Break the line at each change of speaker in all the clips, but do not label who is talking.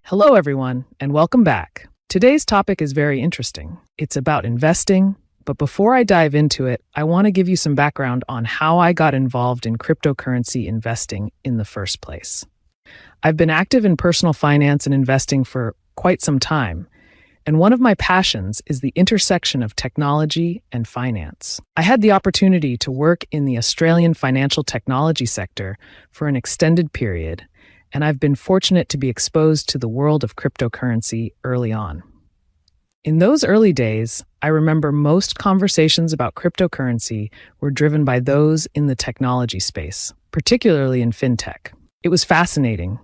Hello, everyone, and welcome back. Today's topic is very interesting. It's about investing, but before I dive into it, I want to give you some background on how I got involved in cryptocurrency investing in the first place. I've been active in personal finance and investing for quite some time, and one of my passions is the intersection of technology and finance. I had the opportunity to work in the Australian financial technology sector for an extended period, and I've been fortunate to be exposed to the world of cryptocurrency early on. In those early days, I remember most conversations about cryptocurrency were driven by those in the technology space, particularly in fintech. It was fascinating,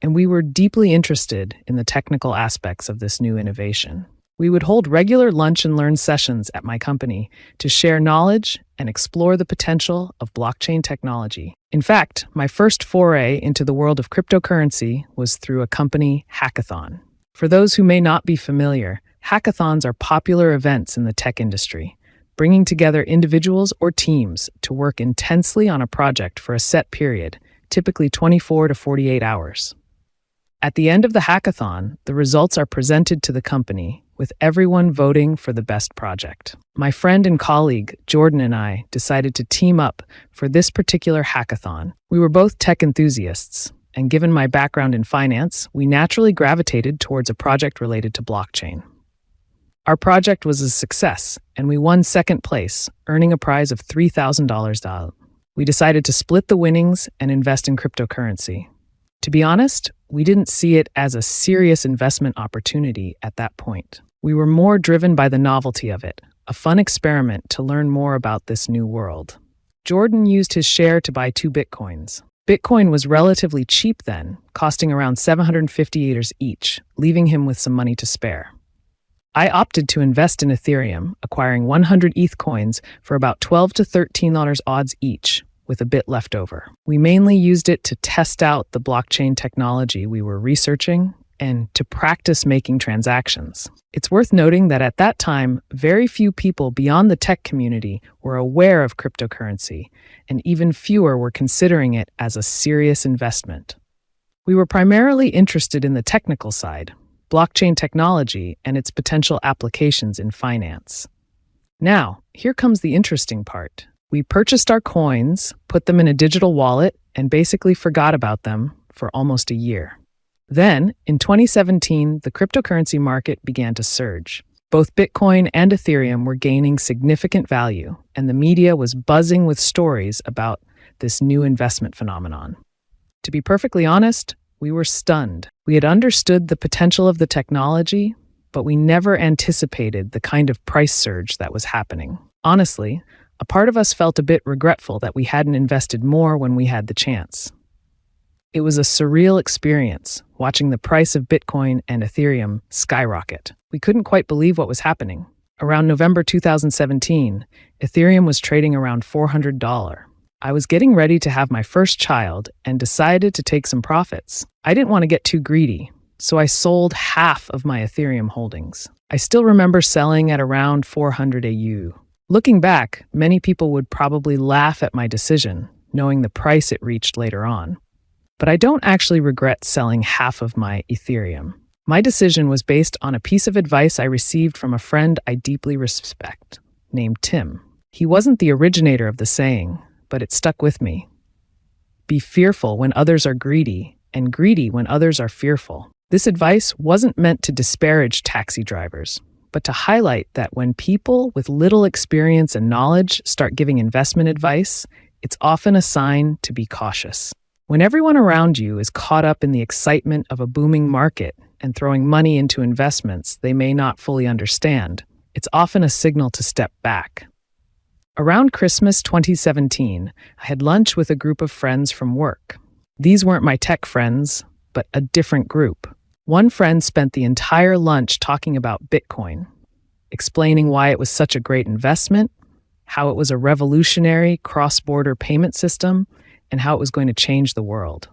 and we were deeply interested in the technical aspects of this new innovation. We would hold regular lunch and learn sessions at my company to share knowledge and explore the potential of blockchain technology. In fact, my first foray into the world of cryptocurrency was through a company hackathon. For those who may not be familiar, hackathons are popular events in the tech industry, bringing together individuals or teams to work intensely on a project for a set period, typically 24 to 48 hours. At the end of the hackathon, the results are presented to the company, with everyone voting for the best project. My friend and colleague, Jordan, and I decided to team up for this particular hackathon. We were both tech enthusiasts, and given my background in finance, we naturally gravitated towards a project related to blockchain. Our project was a success, and we won second place, earning a prize of $3,000. We decided to split the winnings and invest in cryptocurrency. To be honest, we didn't see it as a serious investment opportunity at that point. We were more driven by the novelty of it, a fun experiment to learn more about this new world. Jordan used his share to buy 2 Bitcoins. Bitcoin was relatively cheap then, costing around $750 each, leaving him with some money to spare. I opted to invest in Ethereum, acquiring 100 ETH coins for about $12 to $13 odds each, with a bit left over. We mainly used it to test out the blockchain technology we were researching and to practice making transactions. It's worth noting that at that time, very few people beyond the tech community were aware of cryptocurrency, and even fewer were considering it as a serious investment. We were primarily interested in the technical side, blockchain technology and its potential applications in finance. Now, here comes the interesting part. We purchased our coins, put them in a digital wallet, and basically forgot about them for almost a year. Then, in 2017, the cryptocurrency market began to surge. Both Bitcoin and Ethereum were gaining significant value, and the media was buzzing with stories about this new investment phenomenon. To be perfectly honest, we were stunned. We had understood the potential of the technology, but we never anticipated the kind of price surge that was happening. Honestly, a part of us felt a bit regretful that we hadn't invested more when we had the chance. It was a surreal experience, watching the price of Bitcoin and Ethereum skyrocket. We couldn't quite believe what was happening. Around November 2017, Ethereum was trading around $400. I was getting ready to have my first child and decided to take some profits. I didn't want to get too greedy, so I sold half of my Ethereum holdings. I still remember selling at around 400 AU. Looking back, many people would probably laugh at my decision, knowing the price it reached later on. But I don't actually regret selling half of my Ethereum. My decision was based on a piece of advice I received from a friend I deeply respect, named Tim. He wasn't the originator of the saying, but it stuck with me. Be fearful when others are greedy, and greedy when others are fearful. This advice wasn't meant to disparage taxi drivers, but to highlight that when people with little experience and knowledge start giving investment advice, it's often a sign to be cautious. When everyone around you is caught up in the excitement of a booming market and throwing money into investments they may not fully understand, it's often a signal to step back. Around Christmas 2017, I had lunch with a group of friends from work. These weren't my tech friends, but a different group. One friend spent the entire lunch talking about Bitcoin, explaining why it was such a great investment, how it was a revolutionary cross-border payment system, and how it was going to change the world.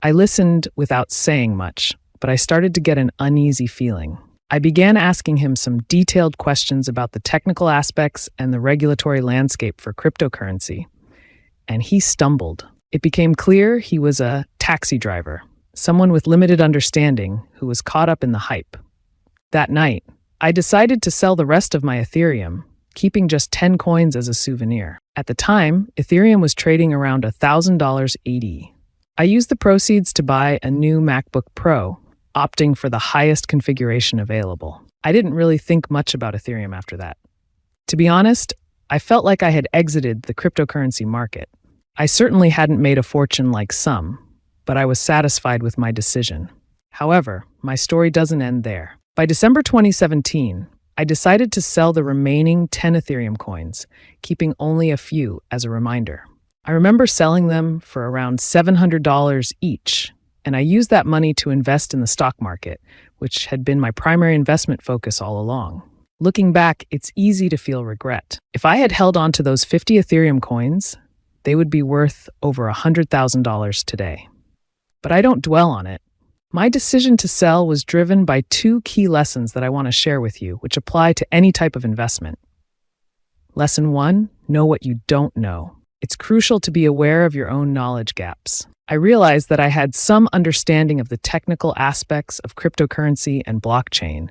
I listened without saying much, but I started to get an uneasy feeling. I began asking him some detailed questions about the technical aspects and the regulatory landscape for cryptocurrency, and he stumbled. It became clear he was a taxi driver, someone with limited understanding who was caught up in the hype. That night, I decided to sell the rest of my Ethereum, keeping just 10 coins as a souvenir. At the time, Ethereum was trading around $1,000 AD. I used the proceeds to buy a new MacBook Pro, opting for the highest configuration available. I didn't really think much about Ethereum after that. To be honest, I felt like I had exited the cryptocurrency market. I certainly hadn't made a fortune like some, but I was satisfied with my decision. However, my story doesn't end there. By December 2017, I decided to sell the remaining 10 Ethereum coins, keeping only a few as a reminder. I remember selling them for around $700 each, and I used that money to invest in the stock market, which had been my primary investment focus all along. Looking back, it's easy to feel regret. If I had held on to those 50 Ethereum coins, they would be worth over $100,000 today. But I don't dwell on it. My decision to sell was driven by two key lessons that I want to share with you, which apply to any type of investment. Lesson 1, know what you don't know. It's crucial to be aware of your own knowledge gaps. I realized that I had some understanding of the technical aspects of cryptocurrency and blockchain,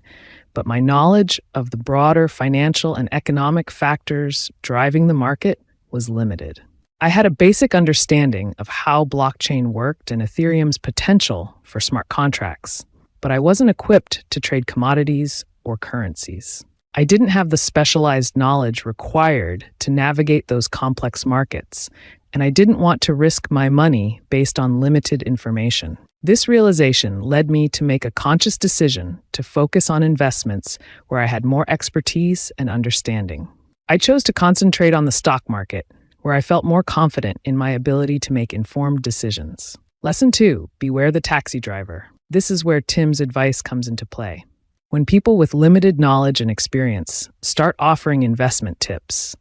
but my knowledge of the broader financial and economic factors driving the market was limited. I had a basic understanding of how blockchain worked and Ethereum's potential for smart contracts, but I wasn't equipped to trade commodities or currencies. I didn't have the specialized knowledge required to navigate those complex markets, and I didn't want to risk my money based on limited information. This realization led me to make a conscious decision to focus on investments where I had more expertise and understanding. I chose to concentrate on the stock market, where I felt more confident in my ability to make informed decisions. Lesson 2, beware the taxi driver. This is where Tim's advice comes into play. When people with limited knowledge and experience start offering investment tips,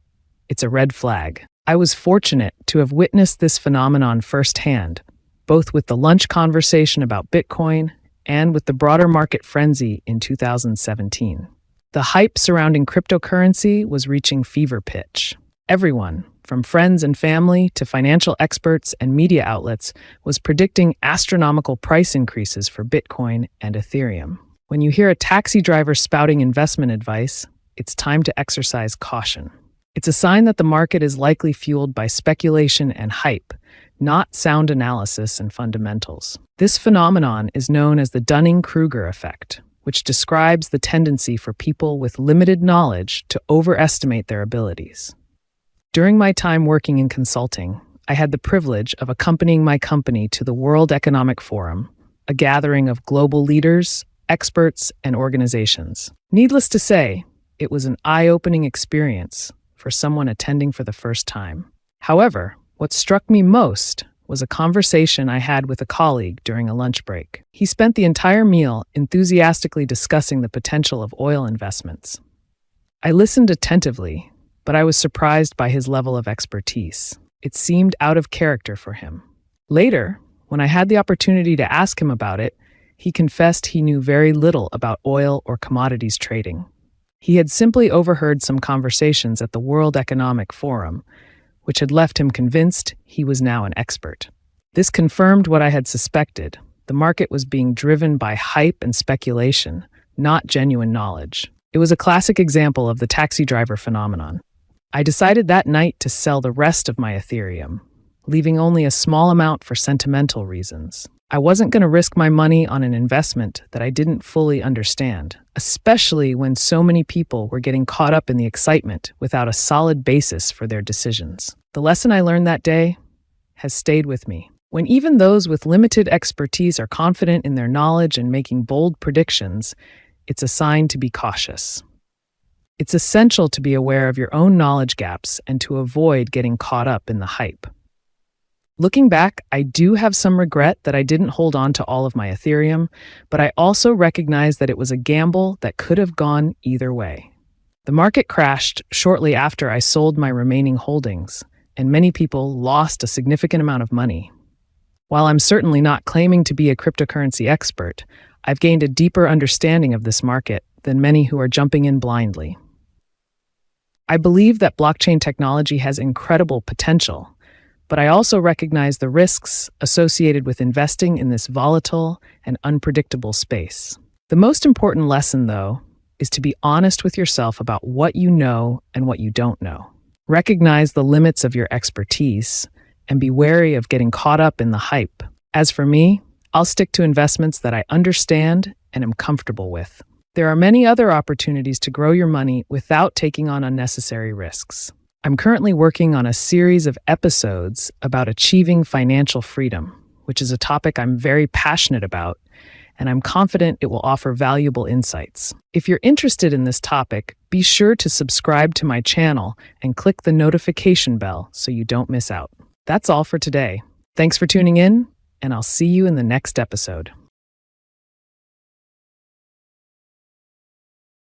it's a red flag. I was fortunate to have witnessed this phenomenon firsthand, both with the lunch conversation about Bitcoin and with the broader market frenzy in 2017. The hype surrounding cryptocurrency was reaching fever pitch. Everyone, from friends and family to financial experts and media outlets, was predicting astronomical price increases for Bitcoin and Ethereum. When you hear a taxi driver spouting investment advice, it's time to exercise caution. It's a sign that the market is likely fueled by speculation and hype, not sound analysis and fundamentals. This phenomenon is known as the Dunning-Kruger effect, which describes the tendency for people with limited knowledge to overestimate their abilities. During my time working in consulting, I had the privilege of accompanying my company to the World Economic Forum, a gathering of global leaders, experts, and organizations. Needless to say, it was an eye-opening experience for someone attending for the first time. However, what struck me most was a conversation I had with a colleague during a lunch break. He spent the entire meal enthusiastically discussing the potential of oil investments. I listened attentively, but I was surprised by his level of expertise. It seemed out of character for him. Later, when I had the opportunity to ask him about it, he confessed he knew very little about oil or commodities trading. He had simply overheard some conversations at the World Economic Forum, which had left him convinced he was now an expert. This confirmed what I had suspected. The market was being driven by hype and speculation, not genuine knowledge. It was a classic example of the taxi driver phenomenon. I decided that night to sell the rest of my Ethereum, leaving only a small amount for sentimental reasons. I wasn't going to risk my money on an investment that I didn't fully understand, especially when so many people were getting caught up in the excitement without a solid basis for their decisions. The lesson I learned that day has stayed with me. When even those with limited expertise are confident in their knowledge and making bold predictions, it's a sign to be cautious. It's essential to be aware of your own knowledge gaps and to avoid getting caught up in the hype. Looking back, I do have some regret that I didn't hold on to all of my Ethereum, but I also recognize that it was a gamble that could have gone either way. The market crashed shortly after I sold my remaining holdings, and many people lost a significant amount of money. While I'm certainly not claiming to be a cryptocurrency expert, I've gained a deeper understanding of this market than many who are jumping in blindly. I believe that blockchain technology has incredible potential, but I also recognize the risks associated with investing in this volatile and unpredictable space. The most important lesson, though, is to be honest with yourself about what you know and what you don't know. Recognize the limits of your expertise and be wary of getting caught up in the hype. As for me, I'll stick to investments that I understand and am comfortable with. There are many other opportunities to grow your money without taking on unnecessary risks. I'm currently working on a series of episodes about achieving financial freedom, which is a topic I'm very passionate about, and I'm confident it will offer valuable insights. If you're interested in this topic, be sure to subscribe to my channel and click the notification bell so you don't miss out. That's all for today. Thanks for tuning in, and I'll see you in the next episode.